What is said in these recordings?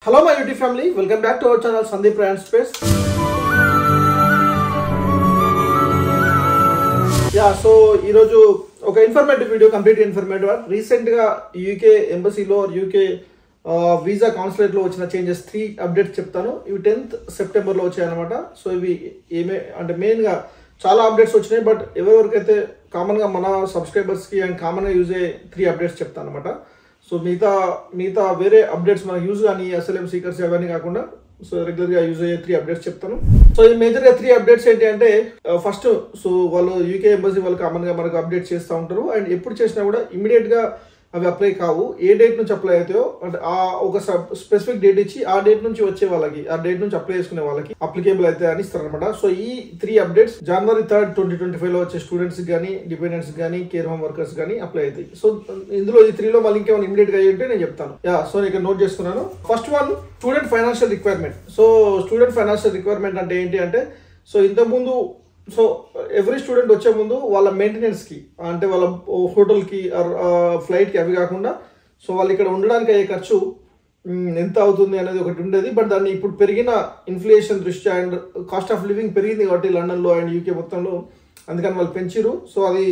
Hello my YouTube family, welcome back to our channel Sandeep Ryan Space. Yeah, so ఈరోజు ఒక informative video, complete informative. Recent గా UK ఎంబసీలో UK visa consulate లో వచ్చిన changes 3 updates చెప్తాను. ఇవి 10th September లో వచ్చాయన్నమాట. సో ఇవి ఏమే అంటే మెయిన్ గా చాలా అప్డేట్స్ వచ్చినాయి, బట్ ఎవరికైతే కామన్ గా మన సబ్స్క్రైబర్స్ కి అండ్ కామన్ గా యూజ్ అయ్యే 3 అప్డేట్స్ చెప్తాను అనమాట. సో మిగతా వేరే అప్డేట్స్ మనకు యూజ్ కానీ అసలు సీకర్స్ అవన్నీ కాకుండా సో రెగ్యులర్ గా యూజ్ అయ్యే 3 అప్డేట్స్ చెప్తాను. సో ఈ మేజర్ గా 3 అప్డేట్స్ ఏంటి అంటే, ఫస్ట్ సో వాళ్ళు యూకే ఎంబసీ వాళ్ళు కామన్ గా మనకు అప్డేట్ చేస్తూ ఉంటారు, అండ్ ఎప్పుడు చేసినా కూడా ఇమీడియట్ గా అవి అప్లై కావు. ఏ డేట్ నుంచి అప్లై అవుతాయో అంటే ఆ ఒక స్పెసిఫిక్ డేట్ ఇచ్చి ఆ డేట్ నుంచి వచ్చే వాళ్ళకి, ఆ డేట్ నుంచి అప్లై చేసుకునే వాళ్ళకి అప్లికేబుల్ అయితే అని ఇస్తారు అనమాట. సో ఈ 3 అప్డేట్స్ January 3rd, 2025 లో వచ్చే స్టూడెంట్స్ కానీ, డిపెండెంట్స్ కానీ, కేర్ హోమ్ వర్కర్స్ కానీ అప్లై అవుతాయి. సో ఇందులో ఈ 3లో మళ్ళీ ఇంకేమైనా ఇమీడియట్ గా అయ్యి ఉంటే నేను చెప్తాను. సో ఇక్కడ నోట్ చేసుకున్నాను. First one, student financial requirement. So student financial requirement అంటే ఏంటి అంటే, సో ఇంతకుముందు సో ఎవ్రీ స్టూడెంట్ వచ్చే ముందు వాళ్ళ మెయింటెనెన్స్కి అంటే వాళ్ళ హోటల్కి ఫ్లైట్కి అవి కాకుండా సో వాళ్ళు ఇక్కడ ఉండడానికి అయ్యే ఖర్చు ఎంత అవుతుంది అనేది ఒకటి ఉండేది. బట్ దాన్ని ఇప్పుడు పెరిగిన ఇన్ఫ్లేషన్ దృష్ట్యా అండ్ కాస్ట్ ఆఫ్ లివింగ్ పెరిగింది కాబట్టి లండన్లో అండ్ యూకే మొత్తంలో, అందుకని వాళ్ళు పెంచారు. సో అది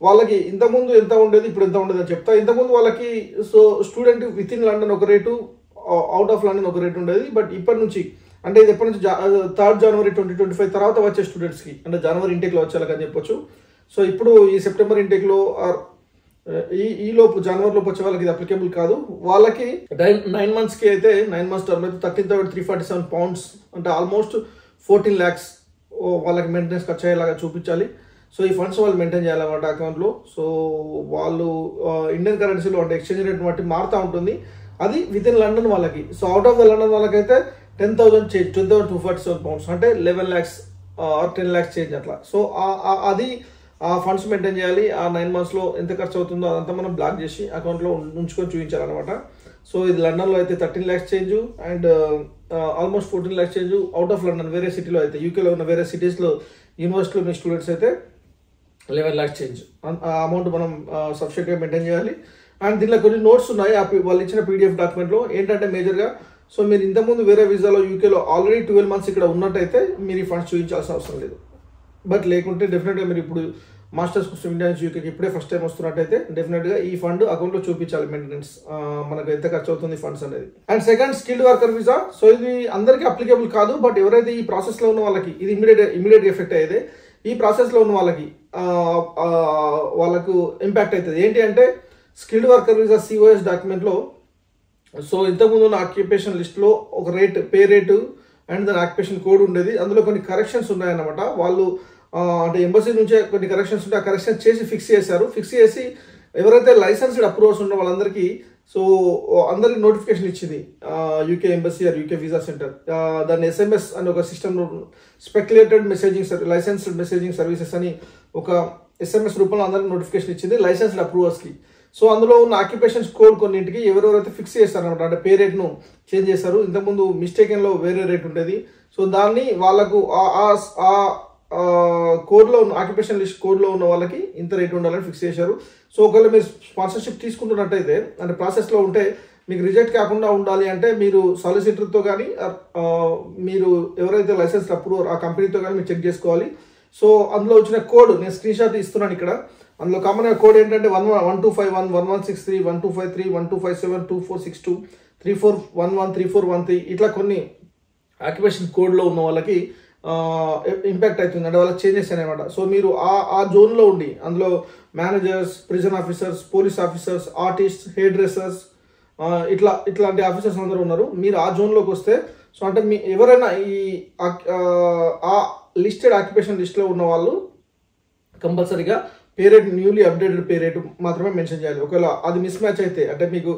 వాళ్ళకి ఇంతకుముందు ఎంత ఉండేది, ఇప్పుడు ఎంత ఉండేది అని చెప్తా. ఇంతకుముందు వాళ్ళకి so student with in London ఒక రేటు, అవుట్ ఆఫ్ లండన్ ఒక రేటు ఉండేది. బట్ ఇప్పటి నుంచి అంటే ఇది ఎప్పటి నుంచి 3rd January 2025 తర్వాత వచ్చే స్టూడెంట్స్కి అంటే జనవరి ఇంటేక్లో వచ్చేలాగని చెప్పొచ్చు. సో ఇప్పుడు ఈ సెప్టెంబర్ ఇంటేక్లో ఈ లోపు జనవరిలోపు వచ్చే వాళ్ళకి ఇది అప్లికేబుల్ కాదు. వాళ్ళకి 9 monthsకి అయితే 9 months టర్మ్ అయితే 13,347 pounds అంటే ఆల్మోస్ట్ 14 lakhs వాళ్ళకి మెయింటెనెన్స్ ఖర్చు అయ్యేలాగా చూపించాలి. సో ఈ ఫండ్స్ వాళ్ళు మెయింటైన్ చేయాలన్నమాట అకౌంట్లో. సో వాళ్ళు ఇండియన్ కరెన్సీలో అంటే ఎక్స్చేంజ్ రేట్ బట్టి మారుతూ ఉంటుంది. అది విత్ ఇన్ లండన్ వాళ్ళకి. So out of the London వాళ్ళకైతే 10,247 pounds అంటే 11 lakhs or 10 lakhs చేంజ్ అట్లా. సో అది ఆ ఫండ్స్ మెయింటైన్ చేయాలి. ఆ 9 monthsలో ఎంత ఖర్చు అవుతుందో అదంతా మనం బ్లాక్ చేసి అకౌంట్లో ఉంచుకొని చూపించాలన్నమాట. సో ఇది లండన్లో అయితే 13 lakhs change and almost 14 lakhs change. Out of London వేరే సిటీలో అయితే, యూకేలో ఉన్న వేరే సిటీస్లో యూనివర్సిటీలో మీ స్టూడెంట్స్ అయితే 11 lakhs చేంజ్. ఆ అమౌంట్ మనం సబ్స్టిట్యూట్గా మెయింటైన్ చేయాలి. అండ్ దీనిలో కొన్ని నోట్స్ ఉన్నాయి వాళ్ళు ఇచ్చిన PDF డాక్యుమెంట్లో. ఏంటంటే మేజర్గా సో మీరు ఇంతకుముందు వేరే వీసాలో యూకేలో ఆల్రెడీ 12 months ఇక్కడ ఉన్నట్టయితే మీరు ఈ ఫండ్స్ చూపించాల్సిన అవసరం లేదు. బట్ లేకుంటే డెఫినెట్గా మీరు ఇప్పుడు మాస్టర్స్ కోసం ఇండియా నుంచి యూకేకి ఇప్పుడే ఫస్ట్ టైం వస్తున్నట్టయితే డెఫినెట్గా ఈ ఫండ్ అకౌంట్లో చూపించాలి, మెయింటెనెన్స్ మనకు ఎంత ఖర్చు అవుతుంది ఫండ్స్ అనేది. And second, skilled worker visa. So ఇది అందరికీ అప్లికేబుల్ కాదు, బట్ ఎవరైతే ఈ ప్రాసెస్లో ఉన్న వాళ్ళకి ఇది ఇమీడియట్ ఎఫెక్ట్ అయ్యేది. ఈ ప్రాసెస్లో ఉన్న వాళ్ళకు ఇంపాక్ట్ అవుతుంది. ఏంటి అంటే స్కిల్డ్ వర్కర్ వీసా COS డాక్యుమెంట్లో సో ఇంతకుముందు ఉన్న ఆక్యుపేషన్ లిస్ట్లో ఒక పే రేటు అండ్ దాని ఆక్యుపేషన్ కోడ్ ఉండేది. అందులో కొన్ని కరెక్షన్స్ ఉన్నాయన్నమాట. వాళ్ళు అంటే ఎంబసీ నుంచే కొన్ని కరెక్షన్స్ ఉంటే ఆ కరెక్షన్ చేసి ఫిక్స్ చేసి ఎవరైతే లైసెన్స్డ్ అప్రూవర్స్ ఉన్న వాళ్ళందరికీ సో అందరికి నోటిఫికేషన్ ఇచ్చింది UK embassy or UK visa centre. దాన్ని SMS అని ఒక system, speculated messaging licensed messaging services అని ఒక SMS రూపంలో అందరికి నోటిఫికేషన్ ఇచ్చింది లైసెన్స్డ్ అప్రూవర్స్కి. సో అందులో ఉన్న ఆక్యుపేషన్స్ కోడ్ కొన్నింటికి ఎవరెవరైతే ఫిక్స్ చేస్తారనమాట, అంటే పే రేట్ను చేంజ్ చేస్తారు. ఇంతకుముందు మిస్టేకెన్లో వేరే రేట్ ఉంటుంది. సో దాన్ని వాళ్ళకు ఆ కోడ్లో ఉన్న ఆక్యుపేషన్ లిస్ట్ కోడ్లో ఉన్న వాళ్ళకి ఇంత రేట్ ఉండాలని ఫిక్స్ చేశారు. సో ఒకవేళ మీరు స్పాన్సర్షిప్ తీసుకుంటున్నట్టయితే అంటే ప్రాసెస్లో ఉంటే మీకు రిజెక్ట్ కాకుండా ఉండాలి అంటే మీరు సాలిసిటర్తో కానీ మీరు ఎవరైతే లైసెన్స్ అప్రూవర్ ఆ కంపెనీతో కానీ మీరు చెక్ చేసుకోవాలి. సో అందులో వచ్చిన కోడ్ నేను స్క్రీన్ షాట్ ఇస్తున్నాను ఇక్కడ. అందులో కామన్ కోడ్ ఏంటంటే 1251 1163 1253 1257 2462 3411 3413 ఇట్లా కొన్ని ఆక్యుపేషన్ కోడ్లో ఉన్న వాళ్ళకి ఇంపాక్ట్ అవుతుంది, అంటే వాళ్ళకి చేంజెస్ అనమాట. సో మీరు ఆ జోన్లో ఉండి అందులో managers, prison officers, police officers, artist, hair dressers ఇట్లాంటి ఆఫీసర్స్ అందరూ ఉన్నారు. మీరు ఆ జోన్లోకి వస్తే సో అంటే మీ ఎవరైనా ఈ ఆ లిస్టెడ్ ఆక్యుపేషన్ లిస్ట్లో ఉన్న వాళ్ళు కంపల్సరీగా pay rate, newly updated pay rate మాత్రమే మెన్షన్ చేయాలి. ఒకవేళ అది మిస్ మ్యాచ్ అయితే అంటే మీకు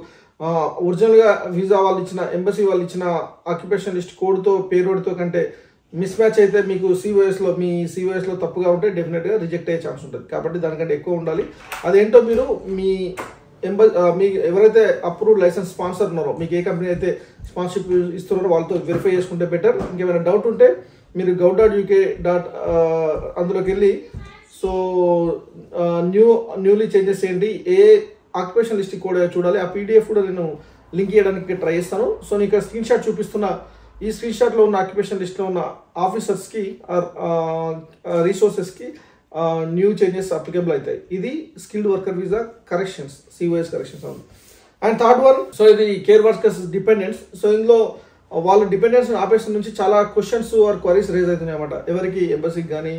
ఒరిజినల్గా వీసా వాళ్ళు ఇచ్చిన ఎంబసీ వాళ్ళు ఇచ్చిన ఆక్యుపేషన్ లిస్ట్ కోడ్తో పే రేట్తో కంటే మిస్ మ్యాచ్ అయితే మీకు మీ COSలో తప్పుగా ఉంటే డెఫినెట్గా రిజెక్ట్ అయ్యే ఛాన్స్ ఉంటుంది. కాబట్టి దానికంటే ఎక్కువ ఉండాలి. అదేంటో మీరు మీ ఎవరైతే అప్రూవ్డ్ లైసెన్స్ స్పాన్సర్ ఉన్నారో, మీకు ఏ కంపెనీ అయితే స్పాన్సర్షిప్ ఇస్తున్నారో వాళ్ళతో వెరిఫై చేసుకుంటే బెటర్. ఇంకేమైనా డౌట్ ఉంటే మీరు gov.uk అందులోకి వెళ్ళి సో న్యూలీ చేంజెస్ ఏంటి, ఏ ఆక్యుపేషన్ లిస్ట్ కూడా చూడాలి. ఆ PDF కూడా నేను లింక్ చేయడానికి ట్రై చేస్తాను. సో నేను ఇక్కడ స్క్రీన్ షాట్ చూపిస్తున్న ఈ స్క్రీన్ షాట్లో ఉన్న ఆక్యుపేషన్ లిస్ట్లో ఉన్న ఆఫీసర్స్కి రిసోర్సెస్కి న్యూ చేంజెస్ అప్లికబుల్ అవుతాయి. ఇది skilled worker visa corrections, COS corrections అవును. అండ్ థర్డ్ వన్, సో ఇది కేర్ వర్కర్స్ డిపెండెంట్స్. సో ఇందులో వాళ్ళ డిపెండెన్స్ ఆపరేషన్ నుంచి చాలా క్వశ్చన్స్ ఆర్ క్వరీస్ రేజ్ అవుతున్నాయి అన్నమాట, ఎవరికి ఎంబసీకి కానీ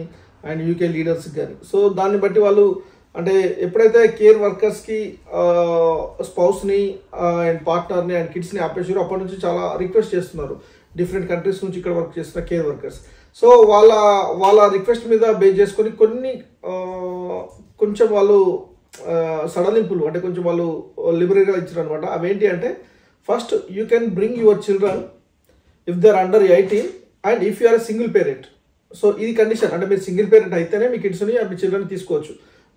అండ్ UK లీడర్స్కి కానీ. సో దాన్ని బట్టి వాళ్ళు అంటే ఎప్పుడైతే కేర్ వర్కర్స్కి స్పౌస్ని అండ్ పార్ట్నర్ని అండ్ కిడ్స్ని ఆపేసారో అప్పటి నుంచి చాలా రిక్వెస్ట్ చేస్తున్నారు డిఫరెంట్ కంట్రీస్ నుంచి ఇక్కడ వర్క్ చేస్తున్న కేర్ వర్కర్స్. సో వాళ్ళ రిక్వెస్ట్ మీద బేస్ చేసుకొని కొంచెం వాళ్ళు సడలింపులు అంటే కొంచెం వాళ్ళు లిబరల్గా ఇచ్చారు అనమాట. అవేంటి అంటే first you can bring your children if they are under 18 and if you are single parent. So ఇది కండిషన్, అంటే మీరు సింగిల్ పేరెంట్ అయితేనే మీ కిడ్స్ని మీ చిల్డ్రన్ తీసుకోవచ్చు,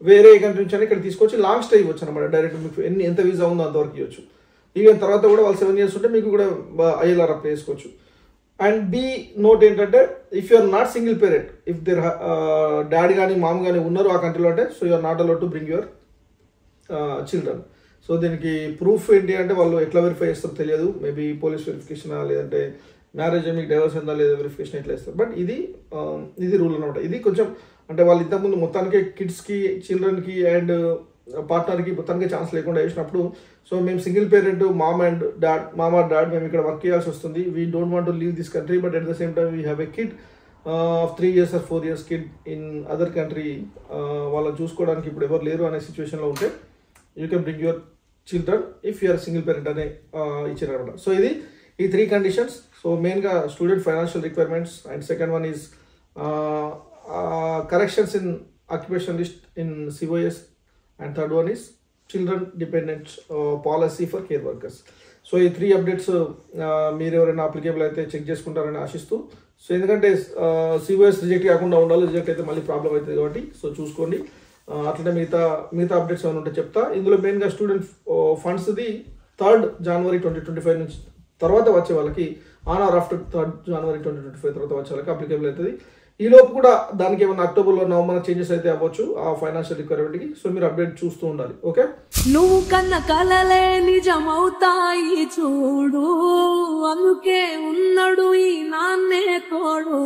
వేరే కంట్రీ నుంచి ఇక్కడ తీసుకోవచ్చు, లాంగ్ స్టే ఇవ్వచ్చు అనమాట. డైరెక్ట్ మీకు ఎంత వీసా ఉందో అంతవరకు ఇవ్వచ్చు. ఈవెన్ తర్వాత కూడా వాళ్ళు 7 years ఉంటే మీకు కూడా ILR అప్లై చేసుకోవచ్చు. అండ్ బి నోట్ ఏంటంటే if you are not single parent, if there daddy కానీ మామ్ కానీ ఉన్నారు ఆ కంట్రీలో అంటే so you are not allowed to bring your children. So దీనికి ప్రూఫ్ ఏంటి అంటే వాళ్ళు ఎట్లా వెరిఫై చేస్తారో తెలియదు, మేబీ పోలీస్ వెరిఫికేషనా లేదంటే మ్యారేజ్ మీకు డైవర్స్ ఉందా లేదా వెరిఫికేషన్ ఎట్లా ఇస్తారు. బట్ ఇది రూల్ అనమాట. ఇది కొంచెం అంటే వాళ్ళు ఇంతకుముందు మొత్తానికి కిడ్స్కి చిల్డ్రన్కి అండ్ పార్ట్నర్కి మొత్తానికి ఛాన్స్ లేకుండా వేసినప్పుడు సో మేము single parent mom or dad మేము ఇక్కడ వర్క్ చేయాల్సి వస్తుంది, we don't want to leave this country but at the same time we have a kid of 3 years or 4 years kid in other country, వాళ్ళని చూసుకోవడానికి ఇప్పుడు ఎవరు లేరు అనే సిచ్యువేషన్లో ఉంటే you can bring your children if you're single parent అనే ఇచ్చారనమాట. సో ఈ 3 కండిషన్స్. సో మెయిన్గా student financial requirements and second one is corrections in occupation list in COS and third one is children dependent policy for care workers. So ఈ 3 updates మీరు ఎవరైనా applicable అయితే check చేసుకుంటారని ఆశిస్తూ, సో ఎందుకంటే COS reject కాకుండా ఉండాలి, రిజెక్ట్ అయితే మళ్ళీ ప్రాబ్లం అవుతుంది కాబట్టి సో చూసుకోండి. అట్లనే మిగతా అప్డేట్స్ ఏమైనా ఉంటే చెప్తా. ఇందులో మెయిన్గా స్టూడెంట్ ఫండ్స్ది 3rd January 2025 నుంచి తర్వాత వచ్చే వాళ్ళకి on are after 3rd January 2025 తర్వాత వచ్చే వాళ్ళకి అప్లికేబుల్ అవుతుంది. ఈ లోపు కూడా దానికి ఏమైనా అక్టోబర్లో నవంబర్ చేంజెస్ అయితే అవ్వచ్చు ఆ ఫైనాన్షియల్ రిక్వైర్మెంట్కి. సో మీరు అప్డేట్ చూస్తూ ఉండాలి. ఓకే, నువ్వు కన్న కలలే నిజమవుతాయి చూడు, అందుకే ఉన్నాడు ఈ నాన్నే తోడు.